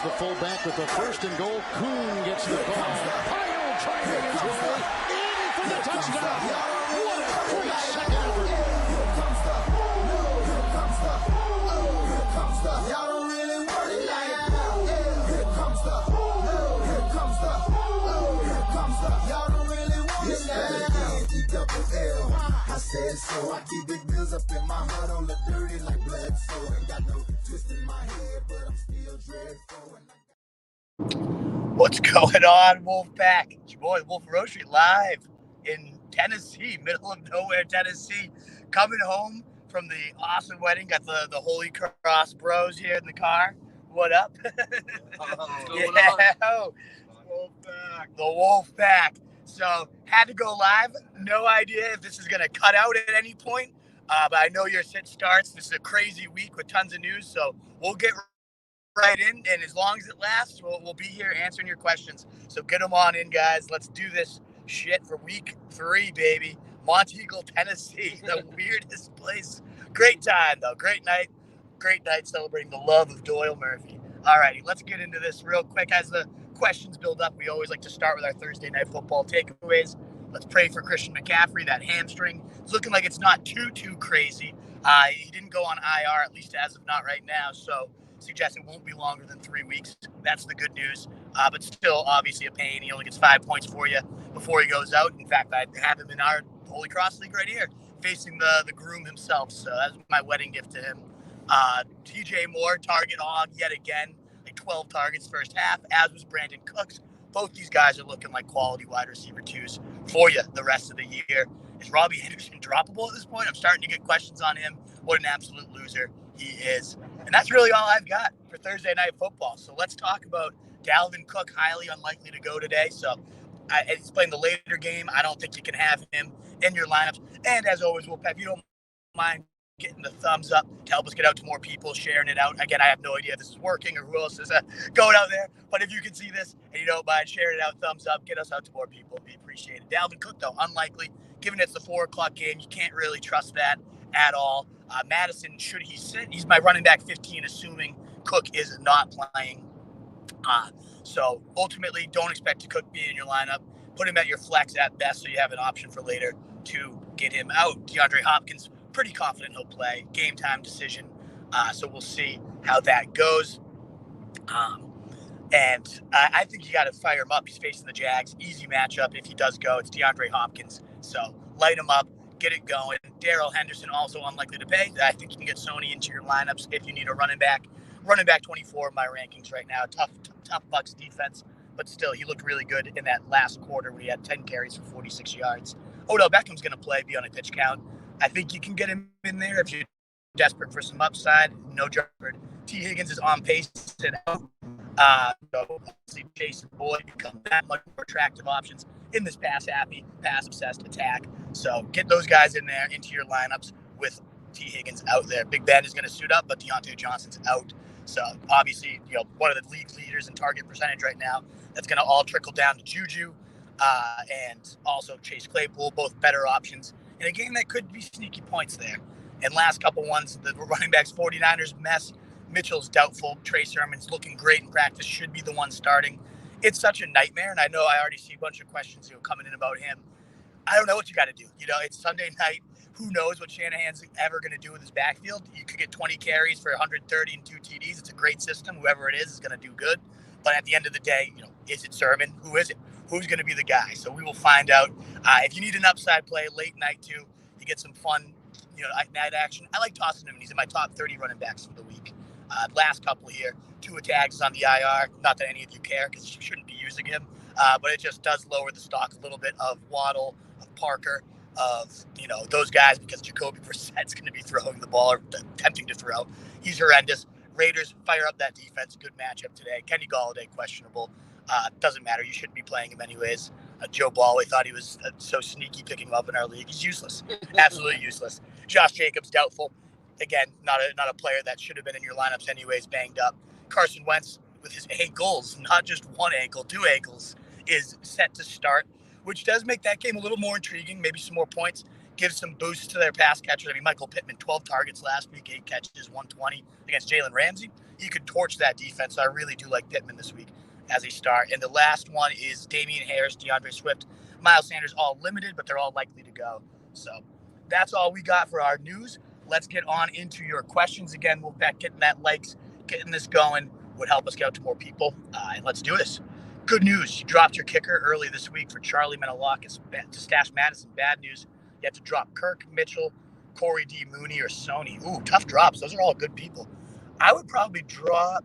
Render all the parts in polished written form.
the fullback with the first and goal. Kuhn gets the call. Pyle trying to make his way in for the touchdown. What a great second effort. Here comes the. Y'all don't really want it like that. Here comes the. Y'all don't really want it like that. I said so. I keep big bills up in my heart on the dirty like blood. So ain't got no twist in my head, but I'm still dreadful. What's going on, Wolfpack? It's your boy Wolf Roshi live in Tennessee, middle of nowhere, Tennessee. Coming home from the awesome wedding. Got the Holy Cross bros here in the car. What up? What's going on? The Wolfpack. So had to go live. No idea if this is going to cut out at any point. But I know your sit starts. This is a crazy week with tons of news. So we'll get right in. And as long as it lasts, we'll be here answering your questions. So get them on in, guys. Let's do this shit for week 3, baby. Monteagle, Tennessee. The weirdest place. Great time, though. Great night celebrating the love of Doyle Murphy. All righty, let's get into this real quick. As the questions build up, we always like to start with our Thursday night football takeaways. Let's pray for Christian McCaffrey. That hamstring, it's looking like it's not too crazy. He didn't go on IR, at least as of not right now, so suggests it won't be longer than 3 weeks. That's the good news, but still obviously a pain. He only gets 5 points for you before he goes out. In fact, I have him in our Holy Cross League right here, facing the groom himself, so that's my wedding gift to him. CJay Moore, target hog yet again, like 12 targets first half, as was Brandon Cooks. Both these guys are looking like quality wide receiver 2s for you the rest of the year. Is Robbie Anderson droppable at this point? I'm starting to get questions on him. What an absolute loser he is. And that's really all I've got for Thursday Night Football. So let's talk about Dalvin Cook, highly unlikely to go today. So he's playing the later game. I don't think you can have him in your lineups. And as always, Wolfpack, if you don't mind getting the thumbs up to help us get out to more people, sharing it out. Again, I have no idea if this is working or who else is going out there. But if you can see this and you don't mind sharing it out, thumbs up, get us out to more people. It'd be appreciated. Dalvin Cook, though, unlikely. Given it's the 4 o'clock game, you can't really trust that at all. Madison, should he sit? He's my running back 15, assuming Cook is not playing. So ultimately, don't expect to Cook be in your lineup. Put him at your flex at best so you have an option for later to get him out. DeAndre Hopkins, pretty confident he'll play. Game time decision. So we'll see how that goes. And I think you got to fire him up. He's facing the Jags. Easy matchup if he does go. It's DeAndre Hopkins. So light him up. Get it going. Darrell Henderson also unlikely to pay. I think you can get Sony into your lineups if you need a running back. Running back 24 in my rankings right now. Tough Bucks defense, but still he looked really good in that last quarter when he had 10 carries for 46 yards. Odell Beckham's going to play, be on a pitch count. I think you can get him in there if you're desperate for some upside. No jeopardy. T. Higgins is on pace to out. So obviously Jason Boyd become that much more attractive options in this pass-happy, pass-obsessed attack. So get those guys in there into your lineups with T. Higgins out there. Big Ben is going to suit up, but Deontay Johnson's out. So obviously, one of the league leaders in target percentage right now. That's going to all trickle down to Juju and also Chase Claypool, both better options in a game that could be sneaky points there. And last couple ones, the running backs 49ers mess. Mitchell's doubtful. Trey Sermon's looking great in practice, should be the one starting. It's such a nightmare, and I know I already see a bunch of questions coming in about him. I don't know what you got to do. It's Sunday night. Who knows what Shanahan's ever going to do with his backfield? You could get 20 carries for 130 and 2 TDs. It's a great system. Whoever it is going to do good. But at the end of the day, is it Sermon? Who is it? Who's going to be the guy? So we will find out. If you need an upside play late night too, to get some fun, night action. I like tossing him. He's in my top 30 running backs for the week. Last couple here, 2 attacks on the IR. Not that any of you care because you shouldn't be using him. But it just does lower the stock a little bit of Waddle, of Parker, of those guys, because Jacoby Brissett's going to be throwing the ball or attempting to throw. He's horrendous. Raiders fire up that defense. Good matchup today. Kenny Golladay questionable. Doesn't matter. You shouldn't be playing him anyways. Joe Ball, we thought he was so sneaky picking him up in our league. He's useless. Absolutely useless. Josh Jacobs doubtful. Again, not a player that should have been in your lineups anyways. Banged up. Carson Wentz with his ankles, not just one ankle, 2 ankles, is set to start, which does make that game a little more intriguing. Maybe some more points, give some boosts to their pass catchers. Michael Pittman, 12 targets last week, 8 catches, 120 against Jalen Ramsey. he could torch that defense. So I really do like Pittman this week as a start. And the last one is Damien Harris, DeAndre Swift, Miles Sanders, all limited, but they're all likely to go. So that's all we got for our news. Let's get on into your questions. Again, we'll bet getting that likes, getting this going would help us get out to more people. And let's do this. Good news, you dropped your kicker early this week for Charlie Menalakis to stash Madison. Bad news, you have to drop Kirk, Mitchell, Corey D. Mooney, or Sony. Ooh, tough drops. Those are all good people. I would probably drop...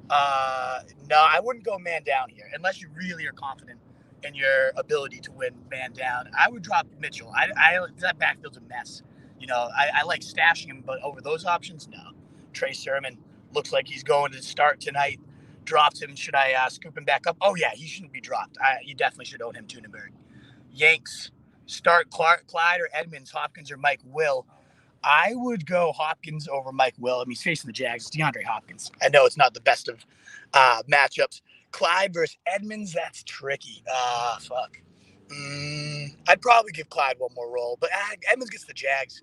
no, I wouldn't go man down here unless you really are confident in your ability to win man down. I would drop Mitchell. That backfield's a mess. I like stashing him, but over those options, no. Trey Sermon looks like he's going to start tonight. Dropped him. Should I scoop him back up? Oh, yeah, he shouldn't be dropped. You definitely should own him, Tunenberg. Yanks, start Clyde or Edmonds, Hopkins or Mike Will. I would go Hopkins over Mike Will. I mean, he's facing the Jags. It's DeAndre Hopkins. I know it's not the best of matchups. Clyde versus Edmonds, that's tricky. Fuck. I'd probably give Clyde one more roll, but Edmonds gets the Jags.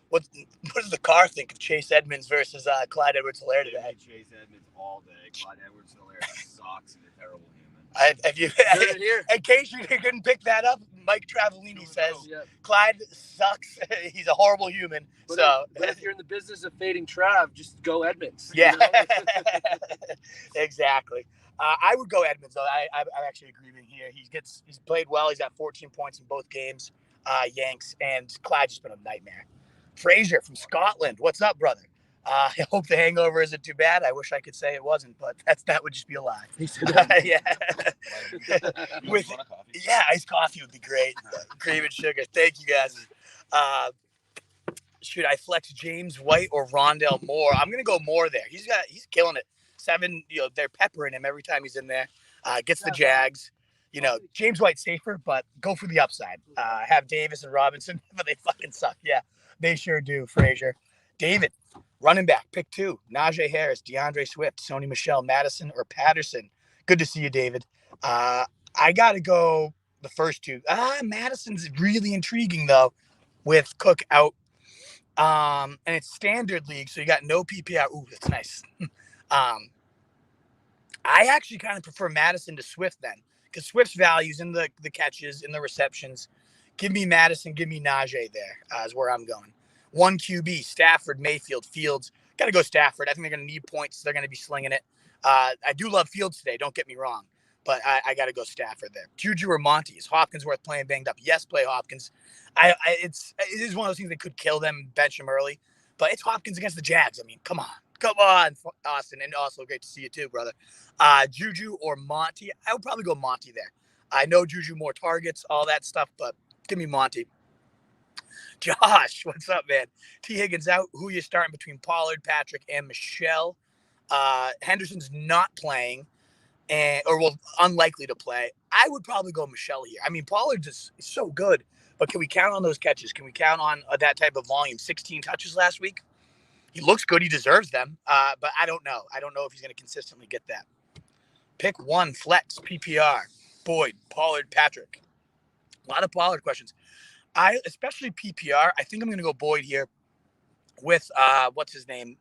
What does the car think of Chase Edmonds versus Clyde Edwards-Helaire today? Chase Edmonds all day. Clyde Edwards-Helaire sucks and a terrible human. In case you couldn't pick that up, Mike Travellini says Clyde sucks. He's a horrible human. But if you're in the business of fading Trav, just go Edmonds. Yeah, exactly. I would go Edmonds, though. I'm actually agreeing here. He's played well. He's got 14 points in both games. Yanks, and Clyde's just been a nightmare. Fraser from Scotland. What's up, brother? I hope the hangover isn't too bad. I wish I could say it wasn't, but that would just be a lie. Yeah. Iced coffee would be great. Cream and sugar. Thank you, guys. Should I flex James White or Rondale Moore? I'm gonna go Moore there. He's killing it. 7. They're peppering him every time he's in there. Gets the Jags. James White's safer, but go for the upside. Have Davis and Robinson, but they fucking suck. Yeah, they sure do. Frazier, David, running back, pick 2. Najee Harris, DeAndre Swift, Sony Michel, Madison, or Patterson. Good to see you, David. I gotta go the first 2. Madison's really intriguing though, with Cook out. And it's standard league, so you got no PPR. Ooh, that's nice. I actually kind of prefer Madison to Swift then, because Swift's values in the catches, in the receptions. Give me Madison, give me Najee there is where I'm going. 1 QB, Stafford, Mayfield, Fields. Got to go Stafford. I think they're going to need points. They're going to be slinging it. I do love Fields today, don't get me wrong, but I got to go Stafford there. Juju or Monty? Is Hopkins worth playing banged up? Yes, play Hopkins. It is one of those things that could kill them, bench him early, but it's Hopkins against the Jags. I mean, come on, Austin, and also great to see you too, brother. Juju or Monty? I would probably go Monty there. I know Juju more targets, all that stuff, but give me Monty. Josh, what's up, man? T. Higgins out. Who you starting between Pollard, Patrick, and Michelle? Henderson's not playing, unlikely to play. I would probably go Michelle here. I mean, Pollard is so good, but can we count on those catches? Can we count on that type of volume? 16 touches last week. He looks good. He deserves them, but I don't know. I don't know if he's going to consistently get that. Pick 1, flex, PPR, Boyd, Pollard, Patrick. A lot of Pollard questions. Especially PPR, I think I'm going to go Boyd here with, what's his name?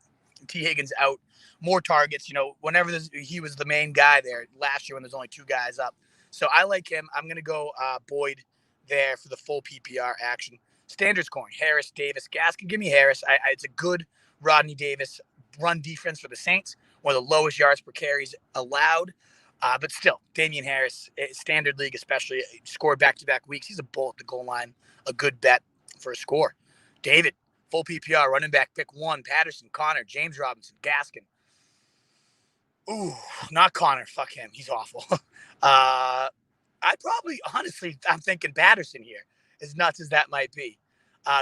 T. Higgins out. More targets. Whenever he was the main guy there last year when there's only 2 guys up. So I like him. I'm going to go Boyd there for the full PPR action. Standard scoring, Harris, Davis, Gaskin. Give me Harris. It's a good Rodney Davis run defense for the Saints. One of the lowest yards per carries allowed. But still, Damien Harris, standard league especially, scored back-to-back weeks. He's a bull at the goal line. A good bet for a score. David, full PPR, running back, pick 1. Patterson, Connor, James Robinson, Gaskin. Ooh, not Connor. Fuck him. He's awful. I'm thinking Patterson here, as nuts as that might be.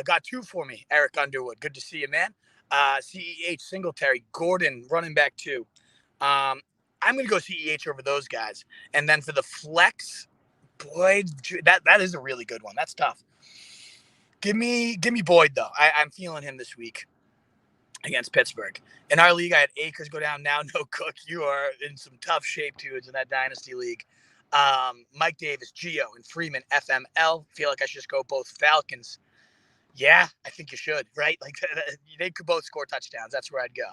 Got 2 for me, Eric Underwood. Good to see you, man. CEH, Singletary, Gordon, running back 2. I'm going to go CEH over those guys. And then for the flex, Boyd, that is a really good one. That's tough. Give me Boyd, though. I'm feeling him this week against Pittsburgh. In our league, I had Akers go down now. No Cook. You are in some tough shape, too. It's in that dynasty league. Mike Davis, Gio, and Freeman, FML. Feel like I should just go both Falcons. Yeah, I think you should, right? Like, they could both score touchdowns. That's where I'd go.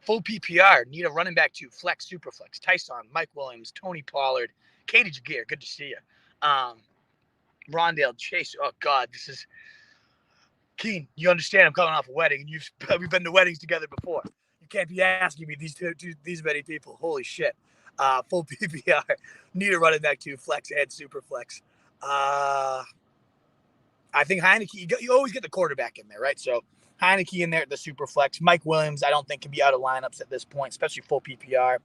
Full PPR, need a running back 2, flex, super flex. Tyson, Mike Williams, Tony Pollard, Katie Jagier, good to see you. Rondale, Chase, oh God, this is Keen. You understand I'm coming off a wedding, and we've been to weddings together before. You can't be asking me these many people. Holy shit. Full PPR, need a running back 2, flex and super flex. I think Heineke, you always get the quarterback in there, right? So Heineke in there at the super flex. Mike Williams, I don't think can be out of lineups at this point, especially full PPR.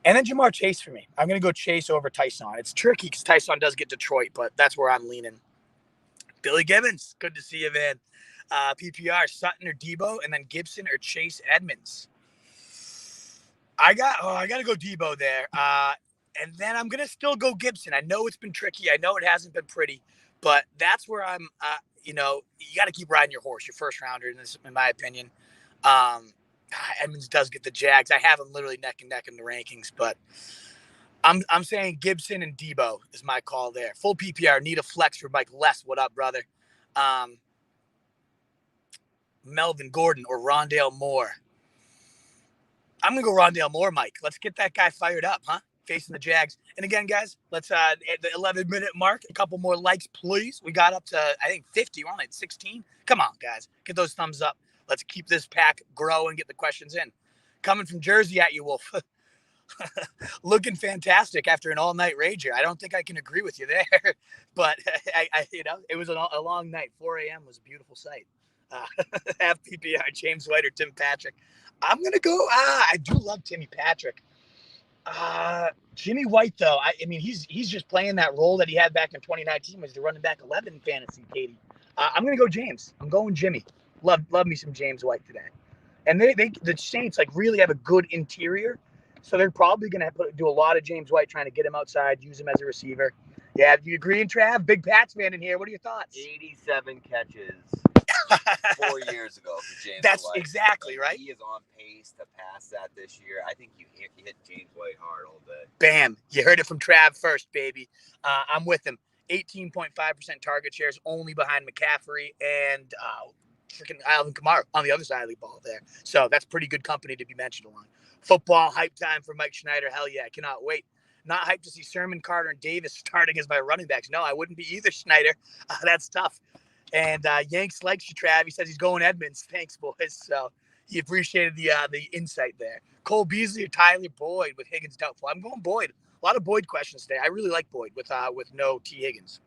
And then Jamar Chase for me. I'm going to go Chase over Tyson. It's tricky because Tyson does get Detroit, but that's where I'm leaning. Billy Gibbons, good to see you, man. PPR, Sutton or Debo, and then Gibson or Chase Edmonds. I got to go Debo there. And then I'm going to still go Gibson. I know it's been tricky. I know it hasn't been pretty, but that's where I'm, you got to keep riding your horse, your first rounder, in my opinion. Edmonds does get the Jags. I have them literally neck and neck in the rankings, but I'm saying Gibson and Debo is my call there. Full PPR, need a flex for Mike Les. What up, brother? Melvin Gordon or Rondale Moore. I'm going to go Rondale Moore, Mike. Let's get that guy fired up, huh? Facing the Jags. And again, guys, let's at the 11-minute mark, a couple more likes, please. We got up to, I think, 50. We're only at 16. Come on, guys. Get those thumbs up. Let's keep this pack grow and get the questions in. Coming from Jersey at you, Wolf. Looking fantastic after an all-night rager. I don't think I can agree with you there, but it was a long night. 4 a.m. was a beautiful sight. Half PPR, James White or Tim Patrick. I'm gonna go. I do love Timmy Patrick. Jimmy White, though. I mean, he's just playing that role that he had back in 2019 was the running back 11 in fantasy. Katie, I'm gonna go James. I'm going Jimmy. Love me some James White today. And the Saints really have a good interior. So they're probably going to do a lot of James White trying to get him outside, use him as a receiver. Yeah, do you agree, Trav? Big Pats fan in here. What are your thoughts? 87 catches 4 years ago for James White. That's exactly right. He is on pace to pass that this year. I think you hit James White hard all day. Bam. You heard it from Trav first, baby. I'm with him. 18.5% target shares, only behind McCaffrey and freaking Alvin Kamara on the other side of the ball there. So that's pretty good company to be mentioned along. Football hype time for Mike Schneider. Hell yeah, I cannot wait. Not hyped to see Sermon, Carter, and Davis starting as my running backs. No, I wouldn't be either, Schneider. That's tough. And Yanks likes you, Trav. He says he's going Edmonds. Thanks, boys. So he appreciated the insight there. Cole Beasley or Tyler Boyd with Higgins doubtful. I'm going Boyd. A lot of Boyd questions today. I really like Boyd with no T. Higgins.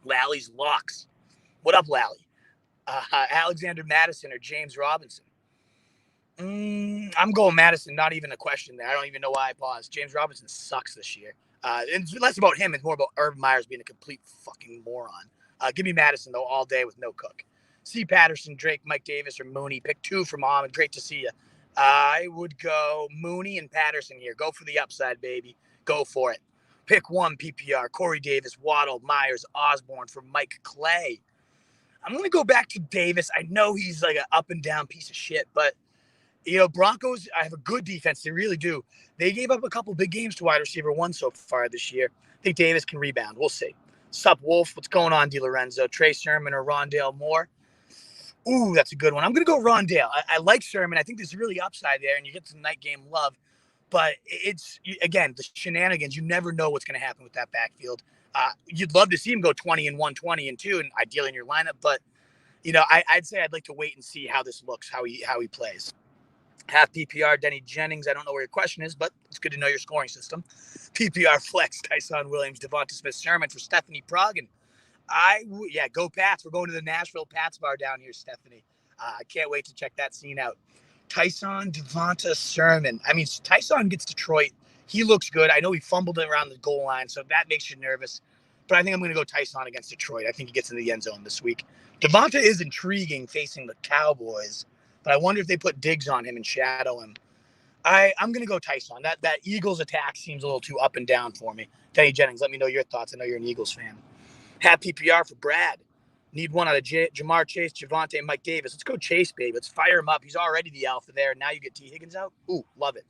Lally's locks. What up, Lally? Alexander Madison or James Robinson? I'm going Madison. Not even a question there. I don't even know why I paused. James Robinson sucks this year. It's less about him. It's more about Urban Meyers being a complete fucking moron. Give me Madison, though, all day with no Cook. C. Patterson, Drake, Mike Davis, or Mooney. Pick 2 for Mom, and great to see you. I would go Mooney and Patterson here. Go for the upside, baby. Go for it. Pick 1 PPR. Corey Davis, Waddle, Myers, Osborne for Mike Clay. I'm going to go back to Davis. I know he's like an up-and-down piece of shit, but Broncos, I have a good defense. They really do. They gave up a couple big games to wide receiver 1 so far this year. I think Davis can rebound. We'll see. Sup, Wolf? What's going on, DiLorenzo? Trey Sermon or Rondale Moore? Ooh, that's a good one. I'm going to go Rondale. I like Sermon. I think there's really upside there, and you get some night game love. But it's, again, the shenanigans. You never know what's going to happen with that backfield. You'd love to see him go 20 and 1, 20 and 2, and ideally in your lineup. But, I'd say I'd like to wait and see how this looks, how he plays. Half PPR, Denny Jennings. I don't know where your question is, but it's good to know your scoring system. PPR flex, Tyson Williams, Devonta Smith, Sermon for Stephanie Pragan. Go Pats. We're going to the Nashville Pats bar down here, Stephanie. I can't wait to check that scene out. Tyson, Devonta, Sermon. I mean, Tyson gets Detroit. He looks good. I know he fumbled it around the goal line, so that makes you nervous. But I think I'm going to go Tyson against Detroit. I think he gets in the end zone this week. Devonta is intriguing facing the Cowboys, but I wonder if they put Diggs on him and shadow him. I'm going to go Tyson. That Eagles attack seems a little too up and down for me. Denny Jennings, let me know your thoughts. I know you're an Eagles fan. Have PPR for Brad. Need one out of Jamar Chase, Javonte, and Mike Davis. Let's go Chase, baby. Let's fire him up. He's already the alpha there. Now you get T. Higgins out. Ooh, love it.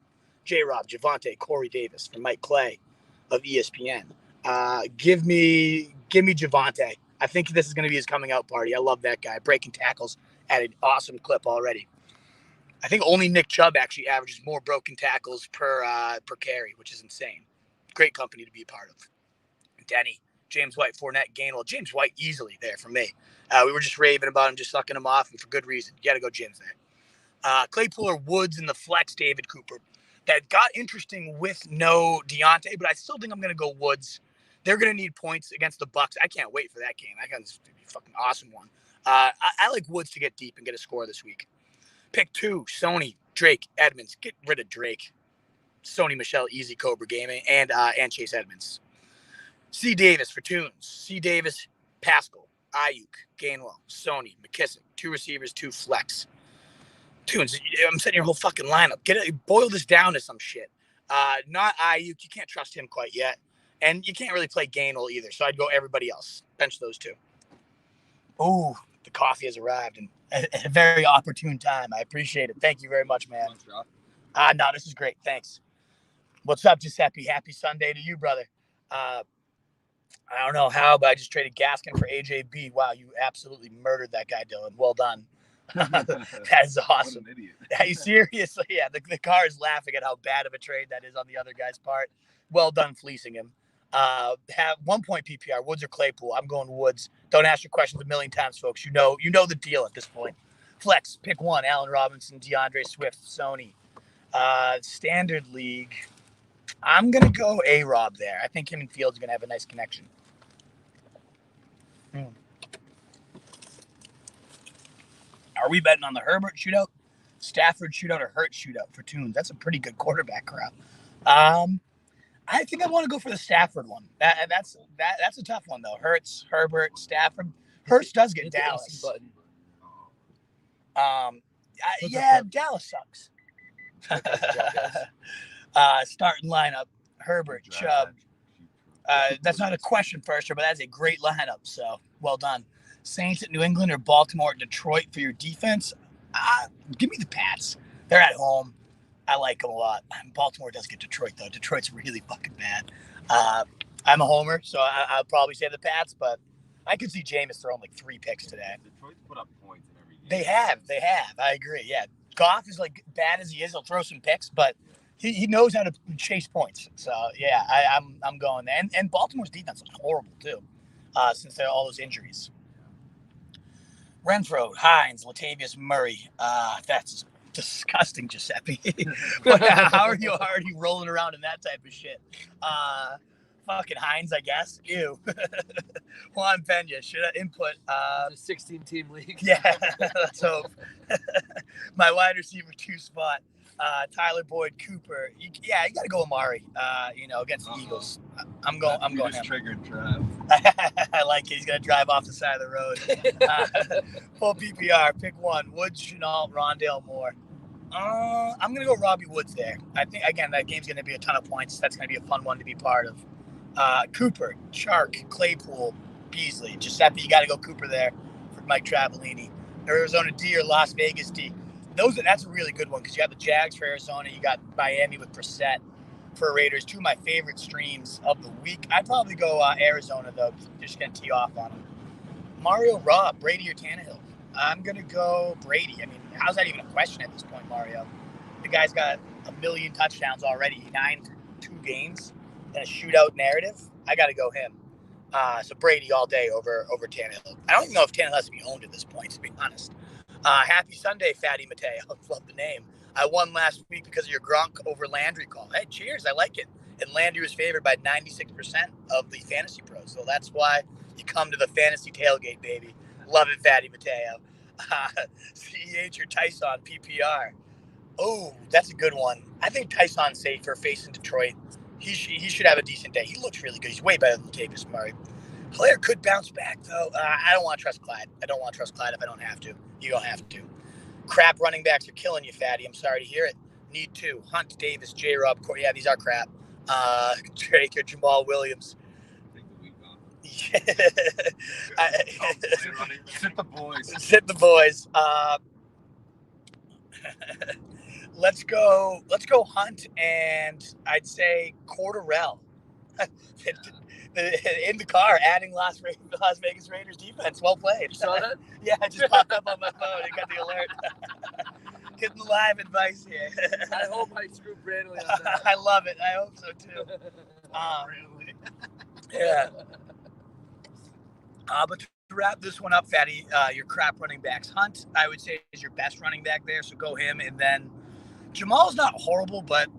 J-Rob, Javonte, Corey Davis for Mike Clay of ESPN. Give me Javonte. I think this is going to be his coming out party. I love that guy. Breaking tackles at an awesome clip already. I think only Nick Chubb actually averages more broken tackles per carry, which is insane. Great company to be a part of. Denny, James White, Fournette, Gainwell. James White easily there for me. We were just raving about him, just sucking him off, and for good reason. You got to go James there. Claypool or Woods in the flex, David Cooper. That got interesting with no Diontae, but I still think I'm going to go Woods. They're going to need points against the Bucs. I can't wait for that game. That game's going to be a fucking awesome one. I like Woods to get deep and get a score this week. Pick 2, Sony, Drake, Edmonds. Get rid of Drake. Sony, Michelle, easy Cobra Gaming, and Chase Edmonds. C. Davis for Tunes. C. Davis, Pascal, Ayuk, Gainwell, Sony, McKissick. 2 receivers, 2 flex. Tunes, I'm setting your whole fucking lineup. Boil this down to some shit. Not Ayuk. You can't trust him quite yet. And you can't really play Gainwell either. So I'd go everybody else. Bench those 2. Ooh, the coffee has arrived at a very opportune time. I appreciate it. Thank you very much, man. No, this is great. Thanks. What's up, Giuseppe? Happy Sunday to you, brother. I don't know how, but I just traded Gaskin for AJB. Wow, you absolutely murdered that guy, Dylan. Well done. That is awesome. What an idiot. Are you seriously? Yeah, the car is laughing at how bad of a trade that is on the other guy's part. Well done fleecing him. Have 1 point PPR, Woods or Claypool. I'm going Woods. Don't ask your questions a million times, folks. You know the deal at this point. Flex, pick 1, Allen Robinson, DeAndre Swift, Sony. Standard league, I'm going to go A-Rob there. I think him and Fields are going to have a nice connection. Are we betting on the Herbert shootout, Stafford shootout, or Hurts shootout for Tunes? That's a pretty good quarterback crowd. I think I want to go for the Stafford one. That's a tough one, though. Hurts, Herbert, Stafford. Hurts does get Dallas. Dallas sucks. Starting lineup, Herbert, Chubb. That's not a question first, but that's a great lineup, so well done. Saints at New England or Baltimore at Detroit for your defense? Give me the Pats. They're at home. I like them a lot. Baltimore does get Detroit, though. Detroit's really fucking bad. I'm a homer, so I'll probably say the Pats, but I could see Jameis throwing like 3 picks today. Detroit's put up points in every game. They have. I agree, yeah. Goff is like bad as he is. He'll throw some picks, but he knows how to chase points. So, yeah, I'm going there. And Baltimore's defense looks horrible, too, since there are all those injuries. Renfro, Hines, Latavius Murray. That's disgusting, Giuseppe. How are you already rolling around in that type of shit? Fucking Hines, I guess. Ew. Juan Pena, should I input? It's a 16-team league. Yeah, let's hope. My wide receiver 2 spot. Tyler Boyd, Cooper. You got to go Amari. Against the Eagles. I'm going him. Triggered Trav. I like it. He's gonna drive off the side of the road. Full PPR. Pick 1. Woods, Chenault, Rondale Moore. I'm gonna go Robbie Woods there. I think again that game's gonna be a ton of points. That's gonna be a fun one to be part of. Cooper, Chark, Claypool, Beasley, Giuseppe. You got to go Cooper there for Mike Travellini. Arizona D or Las Vegas D. That's a really good one because you got the Jags for Arizona. You got Miami with Brissett for Raiders. 2 of my favorite streams of the week. I'd probably go Arizona, though. Just going to tee off on them. Mario Robb, Brady or Tannehill? I'm going to go Brady. I mean, how's that even a question at this point, Mario? The guy's got 1 million touchdowns already. 9 2 games and a shootout narrative. I got to go him. So Brady all day over Tannehill. I don't even know if Tannehill has to be owned at this point, to be honest. Happy Sunday, Fatty Mateo. Love the name. I won last week because of your Gronk over Landry call. Hey, cheers. I like it. And Landry was favored by 96% of the fantasy pros. So that's why you come to the fantasy tailgate, baby. Love it, Fatty Mateo. CEH or Tyson PPR. Oh, that's a good one. I think Tyson's safer facing Detroit. He should have a decent day. He looks really good. He's way better than Latavius Murray. Hilaire could bounce back, though. I don't want to trust Clyde. I don't want to trust Clyde if I don't have to. You don't have to. Crap running backs are killing you, Fatty. I'm sorry to hear it. Need 2. Hunt, Davis, J-Rob. Yeah, these are crap. Drake or Jamal Williams. Take the week off. Sit the boys. Let's go Hunt, and I'd say Cordarrelle. In the car, adding Las Vegas Raiders defense. Well played. You saw that? Yeah, it just popped up on my phone. It got the alert. getting live advice here. I hope I screw Brandley on that. I love it. I hope so too. Yeah. But to wrap this one up, Fatty, your crap running backs. Hunt, I would say, is your best running back there, so go him. And then Jamal's not horrible, but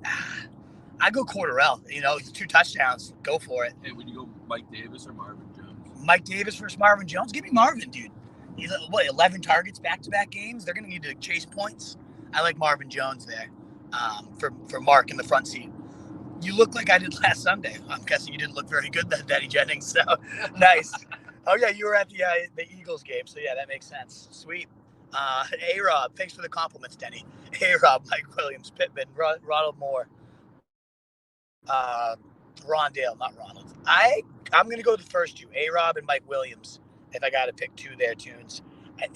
I go Cordarrelle. You know, it's 2 touchdowns. Go for it. Hey, would you go Mike Davis or Marvin Jones? Mike Davis versus Marvin Jones? Give me Marvin, dude. He's 11 targets back-to-back games? They're going to need to chase points. I like Marvin Jones there for Mark in the front seat. You look like I did last Sunday. I'm guessing you didn't look very good then, Denny Jennings. So, nice. Oh, yeah, you were at the Eagles game. So, yeah, that makes sense. Sweet. A-Rob, thanks for the compliments, Denny. A-Rob, Mike Williams, Pittman, Ronald Moore, Rondale, not Ronald. I'm going to go with the first 2, A-Rob and Mike Williams, if I got to pick 2 there, Tunes.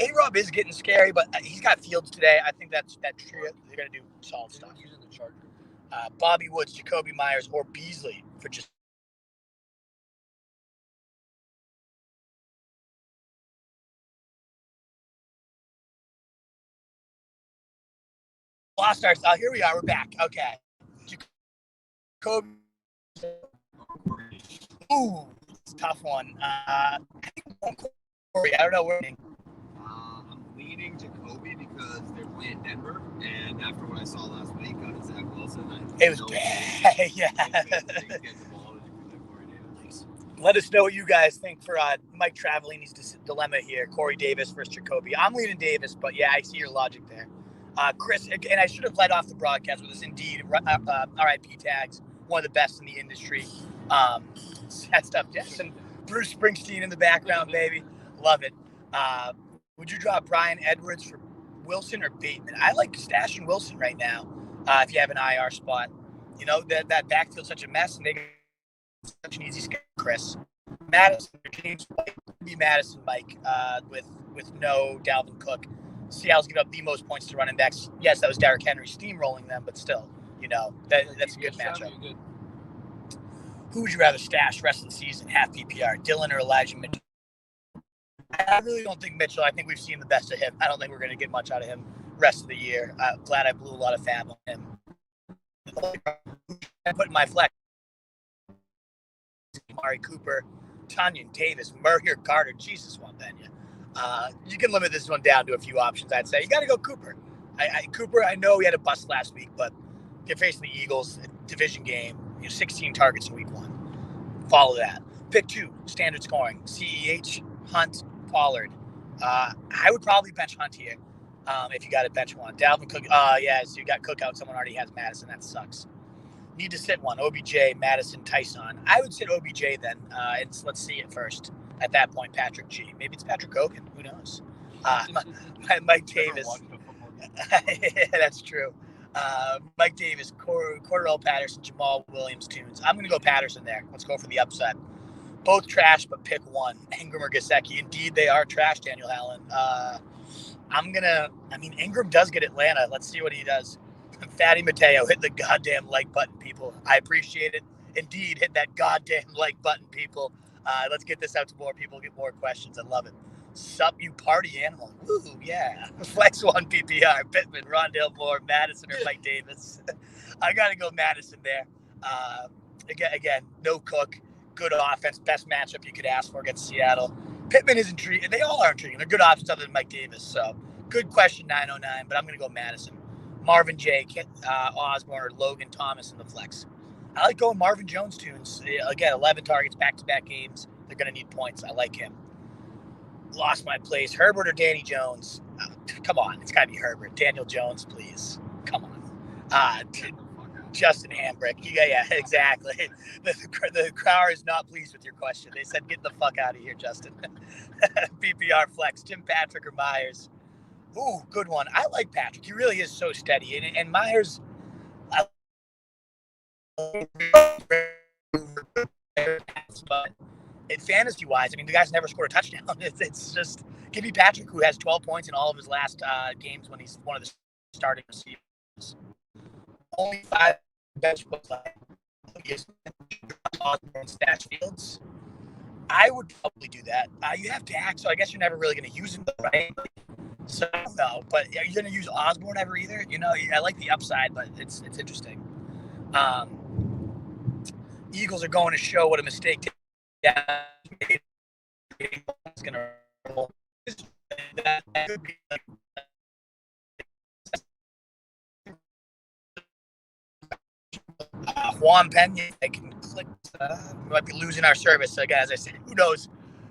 A-Rob is getting scary, but he's got Fields today. I think that trio, they're going to do solid stuff. Using the Charger. Bobby Woods, Jacoby Myers, or Beasley for just lost our. Oh, here we are. We're back. Okay. Jacoby. Ooh, it's a tough one. I think Corey. I don't know where. I'm leaning Jacoby because they're playing Denver, and after what I saw last week out of Zach Wilson, it was bad. Yeah. Let us know what you guys think for Mike Travellini's dilemma here. Corey Davis versus Jacoby. I'm leaning Davis, but yeah, I see your logic there. Chris, and I should have led off the broadcast with this. Indeed, RIP tags, one of the best in the industry. That stuff, Jackson. Bruce Springsteen in the background, baby. Love it. Would you drop Brian Edwards for Wilson or Bateman? I like stashing Wilson right now if you have an IR spot. You know, that backfield's such a mess, and they got such an easy schedule, Chris. Madison, James White, be Madison, Mike, with no Dalvin Cook. Seattle's given up the most points to running backs. Yes, that was Derrick Henry steamrolling them, but still, you know, that's a good matchup. Who would you rather stash rest of the season, half PPR, Dylan or Elijah Mitchell? I really don't think Mitchell. I think we've seen the best of him. I don't think we're going to get much out of him rest of the year. I'm glad I blew a lot of fab on him. I put in my flex. Amari Cooper, Tanyan Davis, Murray or Carter. Jesus, Wambenya. You can limit this one down to a few options, I'd say. You got to go Cooper. Cooper, I know he had a bust last week, but you're facing the Eagles, division game, 16 targets in week 1. Follow that. Pick 2, standard scoring. CEH, Hunt, Pollard. I would probably bench Hunt here if you got to bench one. Dalvin Cook. So you got Cook out. Someone already has Madison. That sucks. Need to sit one. OBJ, Madison, Tyson. I would sit OBJ then. Let's see it first. At that point, Patrick G. Maybe it's Patrick Hogan. Who knows? Mike Davis. That's true. Mike Davis, Cordarrelle Patterson, Jamal Williams, Tunes. I'm going to go Patterson there. Let's go for the upset. Both trash, but pick one. Ingram or Gesicki. Indeed, they are trash, Daniel Allen. Ingram does get Atlanta. Let's see what he does. Fatty Mateo, hit the goddamn like button, people. I appreciate it. Indeed, hit that goddamn like button, people. Let's get this out to more people, get more questions. I love it. Sup, you party animal. Woo, yeah. Flex 1 PPR. Pittman, Rondale Moore, Madison, or Mike Davis. I got to go Madison there. Again, no Cook. Good offense. Best matchup you could ask for against Seattle. Pittman is intriguing. They all are intriguing. They're good options other than Mike Davis. So, good question, 909, but I'm going to go Madison. Marvin J, Osborne, or Logan Thomas in the flex. I like going Marvin Jones Tunes. Again, 11 targets, back-to-back games. They're going to need points. I like him. Lost my place. Herbert or Danny Jones? Come on. It's got to be Herbert. Daniel Jones, please. Come on. Justin Hambrick. Yeah, exactly. The crowd is not pleased with your question. They said, get the fuck out of here, Justin. PPR flex. Tim Patrick or Myers? Ooh, good one. I like Patrick. He really is so steady. And Myers... but fantasy-wise, the guy's never scored a touchdown. It's just give me Patrick, who has 12 points in all of his last games when he's one of the starting receivers. Only 5 bench books left. Stash Fields. I would probably do that. You have Dak, so I guess you're never really going to use him, right? So I don't know, but are you going to use Osborne ever either? You know, I like the upside, but it's interesting. Eagles are going to show what a mistake made. It's going to roll. That could be like Juan Pena. I can click. We might be losing our service. So, as I said, who knows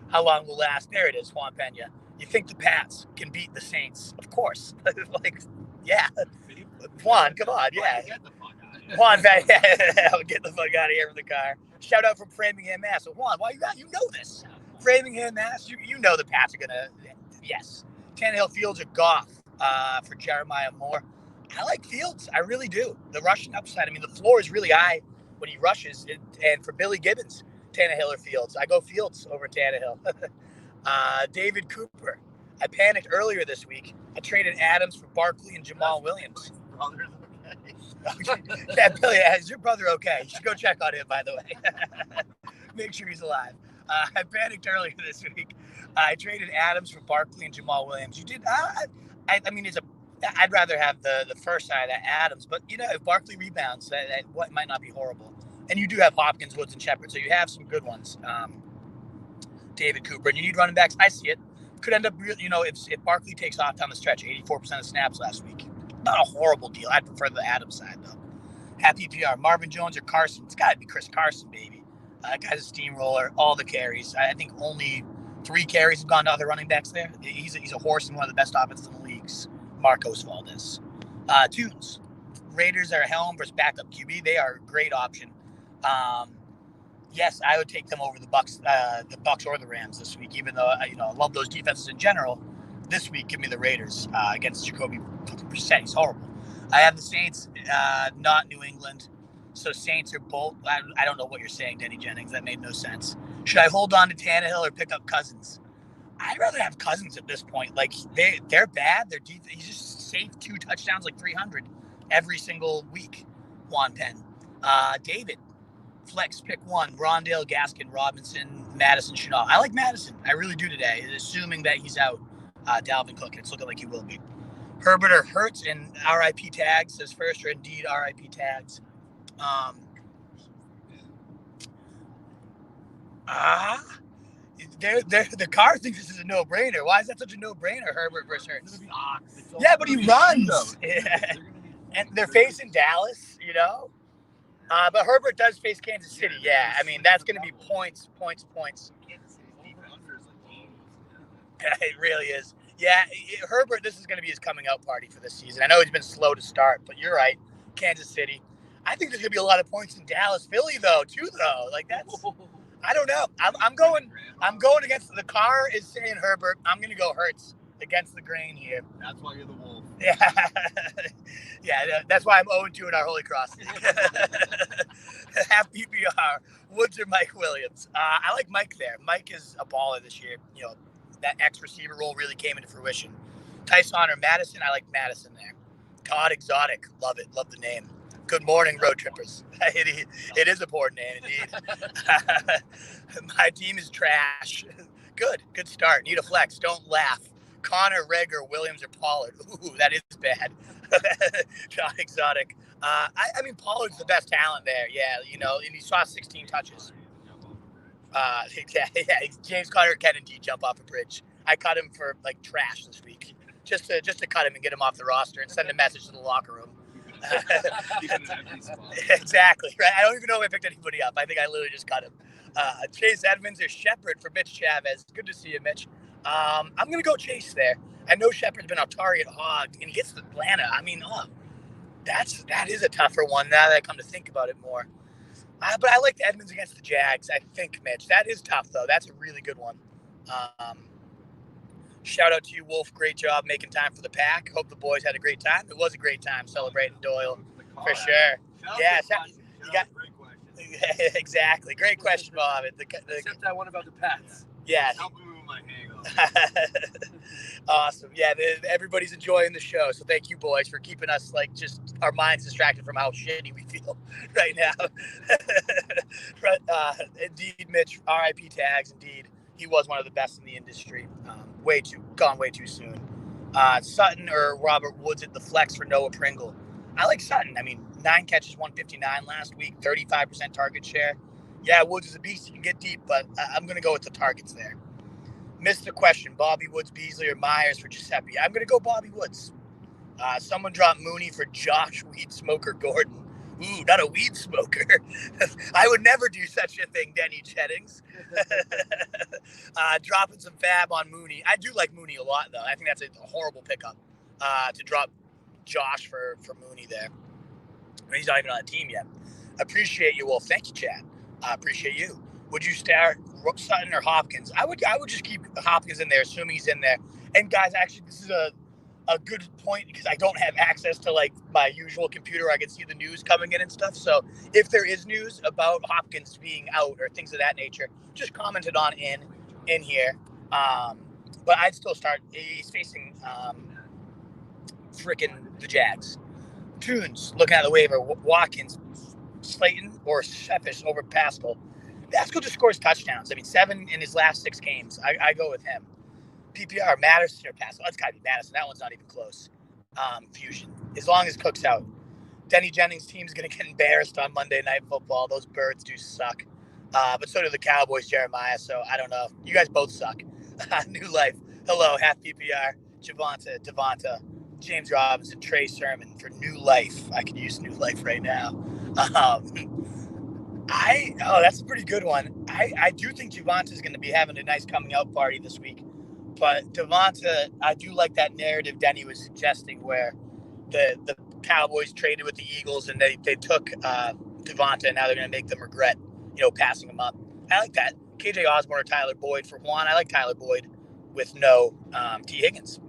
how long we'll last? There it is, Juan Pena. You think the Pats can beat the Saints? Of course. Like, yeah. Juan, come on, yeah. Juan, get the fuck out of here from the car. Shout out from Framingham, Mass. So Juan, why you know this? Framingham, Mass. You know the Pats are gonna. Yes. Tannehill, Fields, or Goff for Jeremiah Moore. I like Fields. I really do. The rushing upside. I mean, the floor is really high when he rushes. And for Billy Gibbons, Tannehill or Fields, I go Fields over Tannehill. David Cooper. I panicked earlier this week. I traded Adams for Barkley and Jamal Williams. Yeah, Billy, is your brother okay? You should go check on him, by the way. Make sure he's alive. I panicked earlier this week. I traded Adams for Barkley and Jamal Williams. You did? I mean, I'd rather have the first side of Adams, but you know, if Barkley rebounds, that might not be horrible. And you do have Hopkins, Woods, and Shepard, so you have some good ones. David Cooper, and you need running backs. I see it. Could end up, you know, if Barkley takes off down the stretch, 84% of snaps last week. Not a horrible deal. I'd prefer the Adams side, though. Happy PR. Marvin Jones or Carson? It's got to be Chris Carson, baby. That guy's a steamroller. All the carries. I think only 3 carries have gone to other running backs there. He's a horse and one of the best offenses in the leagues. Marcos Valdez. Tunes. Raiders are Helm versus backup QB. They are a great option. Yes, I would take them over the Bucks or the Rams this week, even though I love those defenses in general. This week, give me the Raiders against Jacoby Brissett. He's horrible. I have the Saints, not New England. So Saints are both. I don't know what you're saying, Denny Jennings. That made no sense. Should I hold on to Tannehill or pick up Cousins? I'd rather have Cousins at this point. Like they're bad. They're deep. He's just saved 2 touchdowns, like 300 every single week. Juan Penn, David. Flex pick 1, Rondale, Gaskin, Robinson, Madison, Chenault. I like Madison. I really do today, assuming that he's out. Dalvin Cook, it's looking like he will be. Herbert or Hurts and RIP tags says first, or indeed RIP tags. The car thinks this is a no-brainer. Why is that such a no-brainer, Herbert versus Hurts? Yeah, but he runs. Yeah. And they're facing Dallas, you know? But Herbert does face Kansas City. Yeah, I mean, that's going to be points. It really is. Yeah, Herbert, this is going to be his coming out party for this season. I know he's been slow to start, but you're right. Kansas City. I think there's going to be a lot of points in Dallas. Philly, though, too, though. Like, that's... I don't know. I'm going against... The car is saying Herbert. I'm going to go Hurts against the grain here. That's why you're the wolf. Yeah. Yeah, that's why I'm 0-2 in our Holy Cross. Half PPR. Woods or Mike Williams? I like Mike there. Mike is a baller this year. You know, that X-receiver role really came into fruition. Tyson or Madison? I like Madison there. Todd Exotic. Love it. Love the name. Good morning, road trippers. It is a poor name, indeed. My team is trash. Good start. Need a flex. Don't laugh. Connor, Rager, Williams, or Pollard. Ooh, that is bad. Todd Exotic. I mean, Pollard's the best talent there. Yeah, you know, and he saw 16 touches. Yeah, James Conner can indeed jump off a bridge. I cut him for like trash this week, just to cut him and get him off the roster and send a message to the locker room. Exactly, right? I don't even know if I picked anybody up. I think I literally just cut him. Chase Edmonds or Shepard for Mitch Chavez. Good to see you, Mitch. I'm going to go Chase there. I know Shepard's been a target hog, and he gets to Atlanta. I mean, that is a tougher one now that I come to think about it more. But I like Edmonds against the Jags, I think, Mitch. That is tough, though. That's a really good one. Shout out to you, Wolf. Great job making time for the pack. Hope the boys had a great time. It was a great time celebrating Doyle, for sure. Yeah, you got great question. Exactly. Great question, Mohammed. Except that one about the Pats. Yeah. Help me move my hang-up. Awesome. Yeah, everybody's enjoying the show. So thank you, boys, for keeping us like just our minds distracted from how shitty we feel right now. Indeed, Mitch. RIP tags. Indeed, he was one of the best in the industry. Gone way too soon. Sutton or Robert Woods at the flex for Noah Pringle. I like Sutton. I mean, 9 catches, 159 last week, 35% target share. Yeah, Woods is a beast. He can get deep, but I'm going to go with the targets there. Missed the question. Bobby Woods, Beasley, or Myers for Giuseppe. I'm going to go Bobby Woods. Someone dropped Mooney for Josh Weed Smoker Gordon. Ooh, not a weed smoker. I would never do such a thing, Denny Jennings. Dropping some fab on Mooney. I do like Mooney a lot, though. I think that's a horrible pickup to drop Josh for Mooney there. He's not even on the team yet. Appreciate you, Wolf. Thank you, Chad. Appreciate you. Would you start Sutton or Hopkins? I would just keep Hopkins in there, assuming he's in there. And guys, actually, this is a good point because I don't have access to like my usual computer. I can see the news coming in and stuff. So if there is news about Hopkins being out or things of that nature, just comment it on in here. But I'd still start. He's facing freaking the Jags. Tunes looking at the waiver. Watkins, Slayton, or Sheffish over Pascal. Pascal just scores touchdowns. I mean, 7 in his last 6 games. I go with him. PPR, Madison or Pascal. That's got to be Madison. That one's not even close. Fusion. As long as Cook's out. Denny Jennings' team's going to get embarrassed on Monday Night Football. Those birds do suck. But so do the Cowboys, Jeremiah. So I don't know. You guys both suck. New Life. Hello, half PPR. Devonta, James Robinson, Trey Sermon for New Life. I could use New Life right now. That's a pretty good one. I do think Devonta is going to be having a nice coming out party this week. But Devonta, I do like that narrative Denny was suggesting where the Cowboys traded with the Eagles and they took Devonta and now they're going to make them regret, passing him up. I like that. KJ Osborne or Tyler Boyd for Juan. I like Tyler Boyd with no T. Higgins.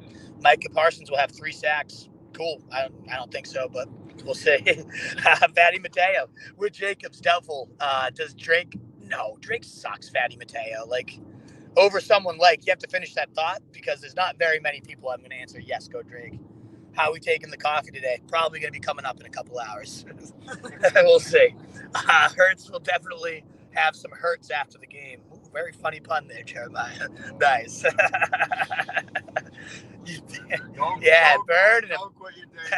Micah Parsons will have 3 sacks. Cool. I don't think so, but we'll see. Fatty Mateo with Jacobs doubtful. Does Drake? No, Drake sucks. Fatty Mateo over someone you have to finish that thought because there's not very many people I'm going to answer yes. Go Drake. How we taking the coffee today? Probably going to be coming up in a couple hours. We'll see. Hurts will definitely have some hurts after the game. Ooh, very funny pun there, Jeremiah. Nice. Bird. Don't quit your day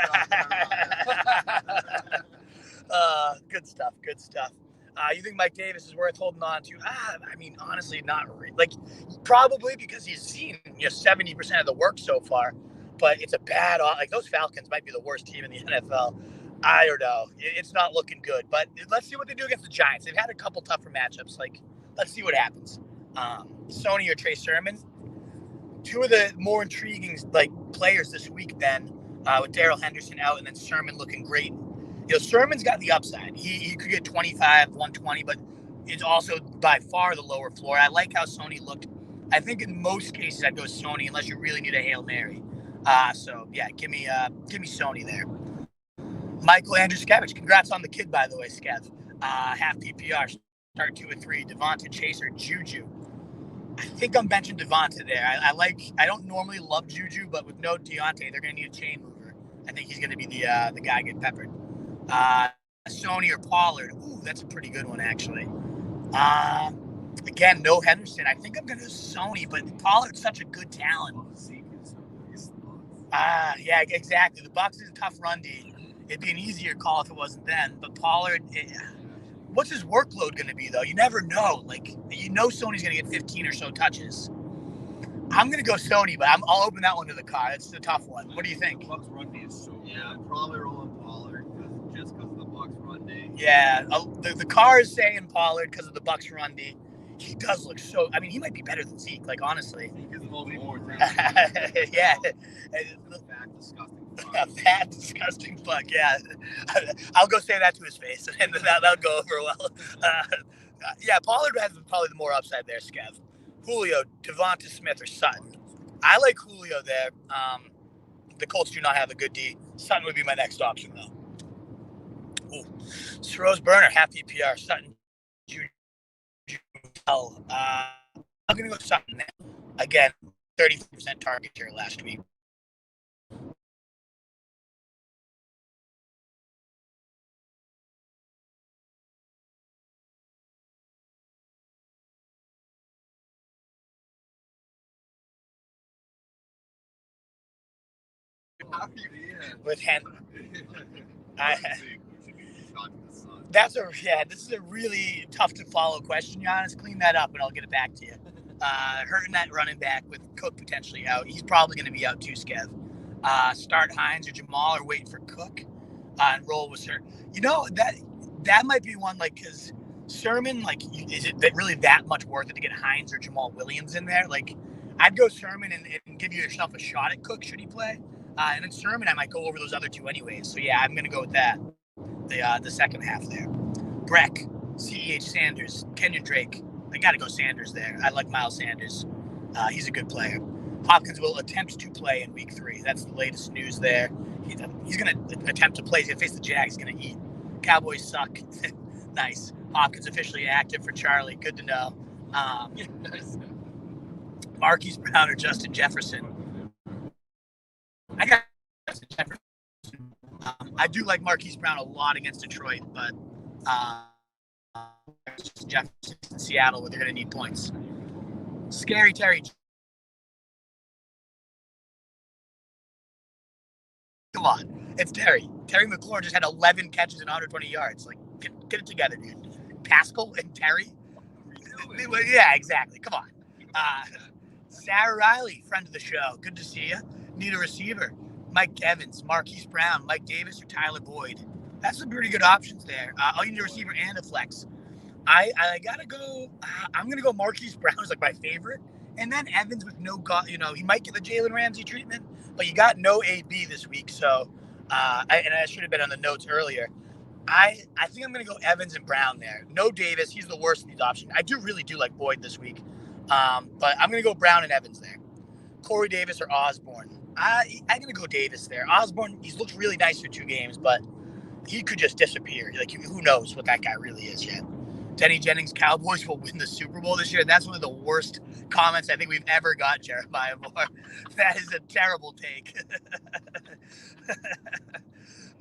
job. Good stuff. You think Mike Davis is worth holding on to? I mean, honestly, not really. Probably because he's seen 70% of the work so far. But it's a bad. Those Falcons might be the worst team in the NFL. I don't know. It's not looking good. But let's see what they do against the Giants. They've had a couple tougher matchups. Let's see what happens. Sony or Trey Sermon. 2 of the more intriguing players this week then with Darrell Henderson out and then Sermon looking great. Sermon's got the upside. He could get 25, 120, but it's also by far the lower floor. I like how Sony looked. I think in most cases I'd go Sony unless you really need a Hail Mary. So yeah, give me Sony there. Michael Andrew Skevich. Congrats on the kid, by the way, Skev. Half PPR. Start 2 and 3. Devonta, Chaser, Juju. I think I'm benching Devonta there. I don't normally love Juju, but with no Diontae, they're going to need a chain mover. I think he's going to be the guy getting peppered. Sony or Pollard. Ooh, that's a pretty good one, actually. Again, no Henderson. I think I'm going to go Sony, but Pollard's such a good talent. Yeah, exactly. The Bucs is a tough run D. It'd be an easier call if it wasn't then. But Pollard, what's his workload going to be, though? You never know. Sony's going to get 15 or so touches. I'm going to go Sony, but I'll open that one to the car. It's a tough one. What do you think? Bucs run D is so good. Yeah, I'd probably roll in Pollard just because of the Bucs run D. Yeah, the car is saying Pollard because of the Bucs run D. He does look so. I mean, he might be better than Zeke. Honestly. Zeke is a little more. Yeah. Fat, disgusting fuck. A fat, disgusting fuck. Yeah. I'll go say that to his face, and that'll go over well. Yeah, Pollard has probably the more upside there, Skev. Julio, Devonta Smith, or Sutton. I like Julio there. The Colts do not have a good D. Sutton would be my next option, though. Ooh. Soro's Burner, half PPR. Sutton, Juju. I'm going to go Sutton now. Again, 30% target here last week. with Hen. This is a really tough to follow question, Giannis. Clean that up and I'll get it back to you. Hurting that running back with Cook potentially out. He's probably going to be out too, Skev. Start Hines or Jamal or wait for Cook and roll with Sir. You know, that might be one, like, because Sermon, like, is it really that much worth it to get Hines or Jamal Williams in there? Like, I'd go Sermon and give yourself a shot at Cook should he play. And then Sermon, I might go over those other two anyways. So, yeah, I'm going to go with that, the second half there. Breck, C.H. Sanders, Kenyon Drake. I got to go Sanders there. I like Miles Sanders. He's a good player. Hopkins will attempt to play in week 3. That's the latest news there. He's going to attempt to play. He's going to face the Jags. He's going to eat. Cowboys suck. Nice. Hopkins officially active for Charlie. Good to know. Marquise Brown or Justin Jefferson. I got Justin Jefferson. I do like Marquise Brown a lot against Detroit, but Jefferson in Seattle where they're going to need points. Scary Terry. Come on. It's Terry. Terry McLaurin just had 11 catches and 120 yards. Like, get it together, dude. Pascal and Terry? Yeah, exactly. Come on. Sarah Riley, friend of the show. Good to see you. Need a receiver. Mike Evans, Marquise Brown, Mike Davis, or Tyler Boyd. That's some pretty good options there. You need a receiver and a flex. I gotta go. I'm gonna go Marquise Brown is like my favorite, and then Evans with no he might get the Jalen Ramsey treatment, but you got no AB this week. So, I should have been on the notes earlier. I think I'm gonna go Evans and Brown there. No Davis. He's the worst of these options. I really do like Boyd this week, but I'm gonna go Brown and Evans there. Corey Davis or Osborne. I'm gonna go Davis there. Osborne, he's looked really nice for 2 games, but he could just disappear. Like, who knows what that guy really is yet. Denny Jennings, Cowboys will win the Super Bowl this year. That's one of the worst comments I think we've ever got, Jeremiah Moore. That is a terrible take.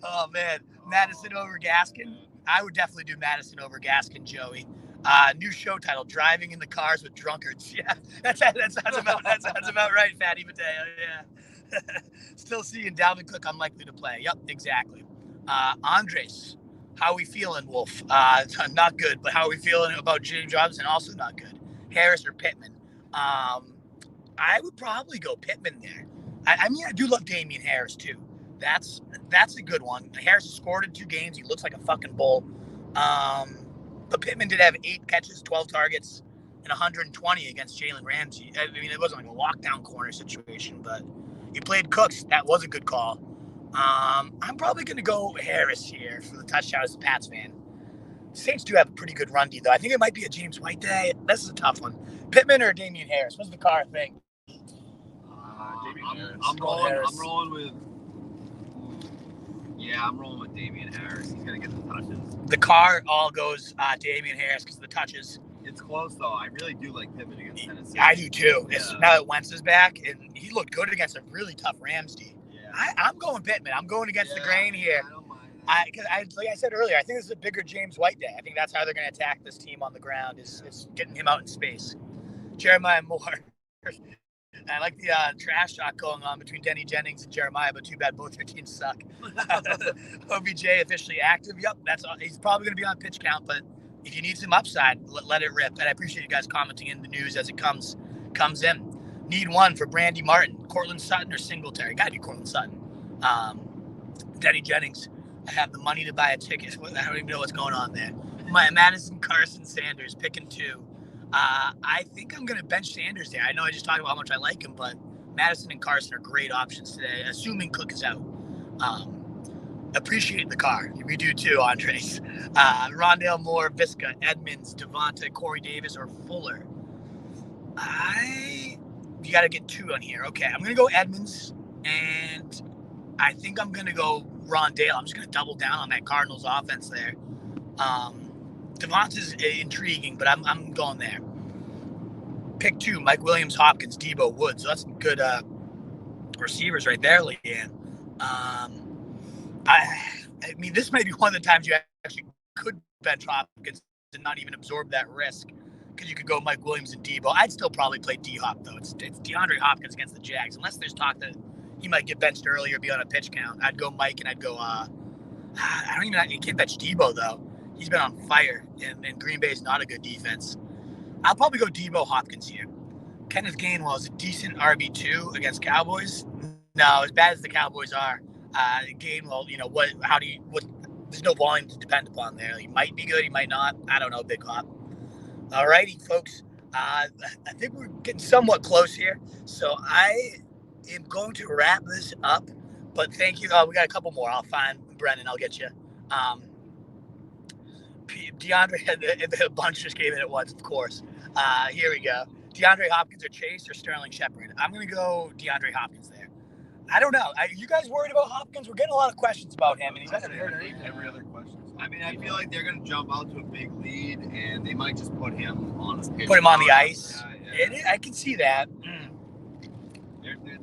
Oh, man. Madison over Gaskin? I would definitely do Madison over Gaskin, Joey. New show title, Driving in the Cars with Drunkards. Yeah, that sounds about right, Fatty Mateo. Yeah. Still seeing Dalvin Cook unlikely to play. Yep, exactly. Andres, how are we feeling, Wolf? Not good, but how are we feeling about James Robinson? Also not good. Harris or Pittman? I would probably go Pittman there. I mean, I do love Damien Harris, too. That's a good one. Harris has scored in 2 games. He looks like a fucking bull. But Pittman did have 8 catches, 12 targets, and 120 against Jalen Ramsey. I mean, it wasn't like a lockdown corner situation, but he played Cooks. That was a good call. I'm probably going to go Harris here for the touchdown as a Pats fan. Saints do have a pretty good run D, though. I think it might be a James White day. This is a tough one. Pittman or Damien Harris? What's the car thing? I'm rolling with. Yeah, I'm rolling with Damien Harris. He's gonna get the touches. The car all goes Damien Harris because of the touches. It's close though. I really do like Pittman against Tennessee. I do too. Yeah. Now that Wentz is back, and he looked good against a really tough Rams D. Yeah. I'm going Pittman. I'm going against the grain here. I don't mind that. Like I said earlier, I think this is a bigger James White day. I think that's how they're going to attack this team on the ground is getting him out in space. Jeremiah Moore. I like the trash talk going on between Denny Jennings and Jeremiah, but too bad both your teams suck. OBJ officially active. Yep, he's probably going to be on pitch count, but if you need some upside, let it rip. And I appreciate you guys commenting in the news as it comes in. Need one for Brandy Martin, Cortland Sutton, or Singletary. Got to do Cortland Sutton. Denny Jennings. I have the money to buy a ticket. I don't even know what's going on there. Madison, Carson, Sanders, picking 2. I think I'm going to bench Sanders there. I know I just talked about how much I like him, but Madison and Carson are great options today, assuming Cook is out. Appreciate the car. We do too, Andres. Rondale Moore, Visca, Edmonds, Devonta, Corey Davis, or Fuller. You got to get 2 on here. Okay, I'm going to go Edmonds, and I think I'm going to go Rondale. I'm just going to double down on that Cardinals offense there. Devonta's intriguing, but I'm going there. Pick 2, Mike Williams, Hopkins, Debo, Woods. So that's some good receivers right there, Leanne. I mean, this may be one of the times you actually could bench Hopkins and not even absorb that risk because you could go Mike Williams and Debo. I'd still probably play D-Hop, though. It's DeAndre Hopkins against the Jags, unless there's talk that he might get benched early or be on a pitch count. I'd go Mike, and I'd go. You can't bench Debo though. He's been on fire, and Green Bay is not a good defense. I'll probably go Debo Hopkins here. Kenneth Gainwell is a decent RB2 against Cowboys. No, as bad as the Cowboys are, Gainwell, there's no volume to depend upon there. He might be good, he might not. I don't know, Big Hop. All righty, folks. I think we're getting somewhat close here. So I am going to wrap this up. But thank you. We got a couple more. I'll find Brennan. I'll get you. DeAndre, a bunch just came in at once, of course. Here we go. DeAndre Hopkins or Chase or Sterling Shepard? I'm going to go DeAndre Hopkins there. I don't know. You guys worried about Hopkins? We're getting a lot of questions about him, and he's hasn't heard anything. Every other question. I mean, I feel like they're going to jump out to a big lead, and they might just put him on the pitch. Put him on the ice. Yeah. I can see that.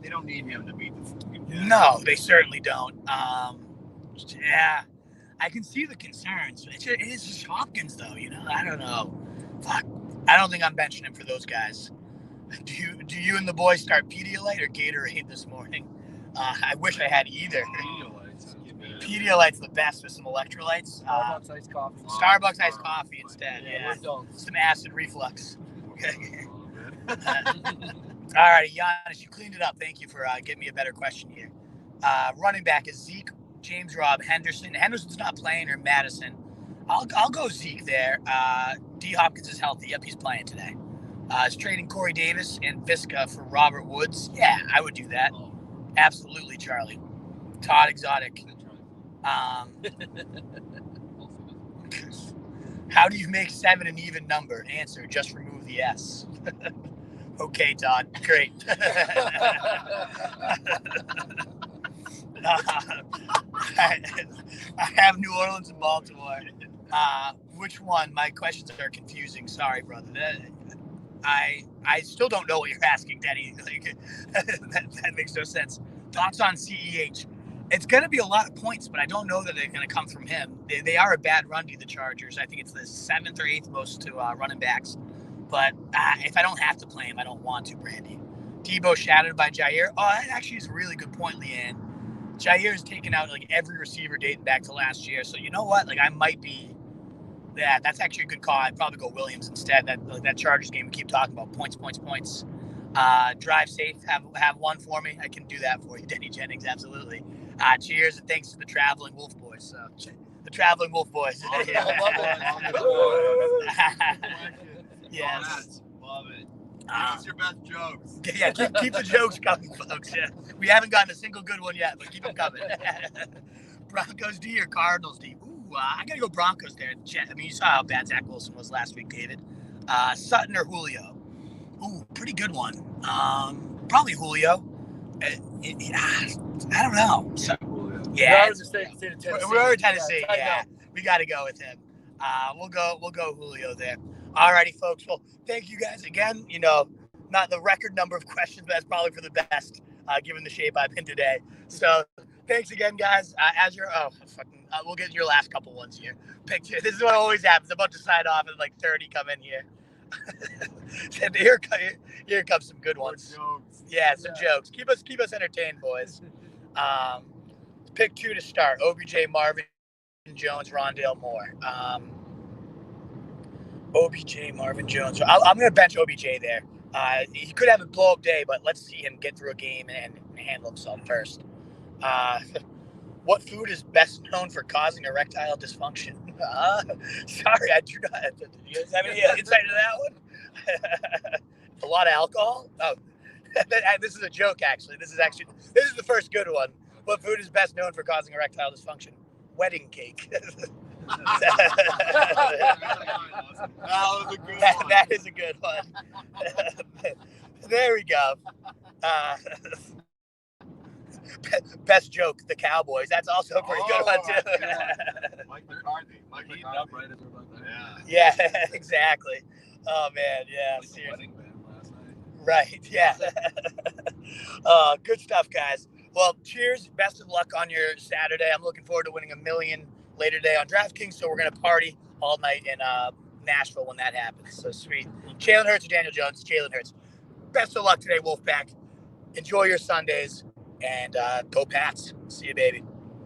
They don't need him to beat the. No, they certainly don't. Yeah, I can see the concerns. It is just Hopkins, though. I don't know. Fuck. I don't think I'm benching him for those guys. Do you and the boys start Pedialyte or Gatorade this morning? I wish I had either. Pedialyte's the best with some electrolytes. Starbucks iced coffee. Starbucks iced coffee instead. Yeah. Some acid reflux. All righty, Giannis, you cleaned it up. Thank you for getting me a better question here. Running back is Zeke, James Robb, Henderson. Henderson's not playing, or Madison. I'll go Zeke there. D. Hopkins is healthy. Yep, he's playing today. Is trading Corey Davis and Visca for Robert Woods. Yeah, I would do that. Absolutely, Charlie. Todd Exotic. How do you make 7 an even number? Answer, just remove the S. Okay, Todd. Great. I have New Orleans and Baltimore. Which one? My questions are confusing. Sorry, brother. I still don't know what you're asking, Denny. That makes no sense. Thoughts on CEH? It's going to be a lot of points, but I don't know that they're going to come from him. They are a bad run to the Chargers. I think it's the 7th or 8th most to running backs. But if I don't have to play him, I don't want to, Brandy. Debo shadowed by Jair. Oh, that actually is a really good point, Leanne. Jair has taken out every receiver dating back to last year. So you know what? I might be. Yeah, that's actually a good call. I'd probably go Williams instead. That Chargers game we keep talking about. Points. Drive safe. Have one for me. I can do that for you, Denny Jennings. Absolutely. Cheers and thanks to the Traveling Wolf Boys. So, the Traveling Wolf Boys. Yes. Love it. Give us your best jokes. Yeah, keep the jokes coming, folks. Yeah. We haven't gotten a single good one yet, but keep them coming. Broncos D or Cardinals D? Ooh, I got to go Broncos there. I mean, you saw how bad Zach Wilson was last week, David. Sutton or Julio? Ooh, pretty good one. Probably Julio. I don't know. Yeah, we're already Tennessee. Yeah, we got to go with him. We'll go Julio there. Alrighty, folks. Well, thank you guys again. Not the record number of questions, but that's probably for the best, given the shape I'm in today. So, thanks again, guys. We'll get your last couple ones here. Picture. This is what always happens. I'm about to sign off, and 30 come in here. And here comes some good ones. Some jokes. Keep us entertained, boys. Pick 2 to start: OBJ, Marvin Jones, Rondale Moore. OBJ, Marvin Jones. I'm going to bench OBJ there. He could have a blow-up day, but let's see him get through a game and handle himself first. What food is best known for causing erectile dysfunction? Sorry, I do not. Do you guys have any insight into that one? A lot of alcohol? Oh, this is a joke, actually. This is the first good one. What food is best known for causing erectile dysfunction? Wedding cake. That was a good one. That is a good one. There we go. Best joke, the Cowboys. That's also a pretty good one, too. Mike McCarthy. Yeah, exactly. Oh, man, yeah. Seriously. Right, yeah. Good stuff, guys. Well, cheers. Best of luck on your Saturday. I'm looking forward to winning $1 million later today on DraftKings, so we're going to party all night in Nashville when that happens. So sweet. Jalen Hurts or Daniel Jones? Jalen Hurts. Best of luck today, Wolfpack. Enjoy your Sundays. And go Pats. See you, baby.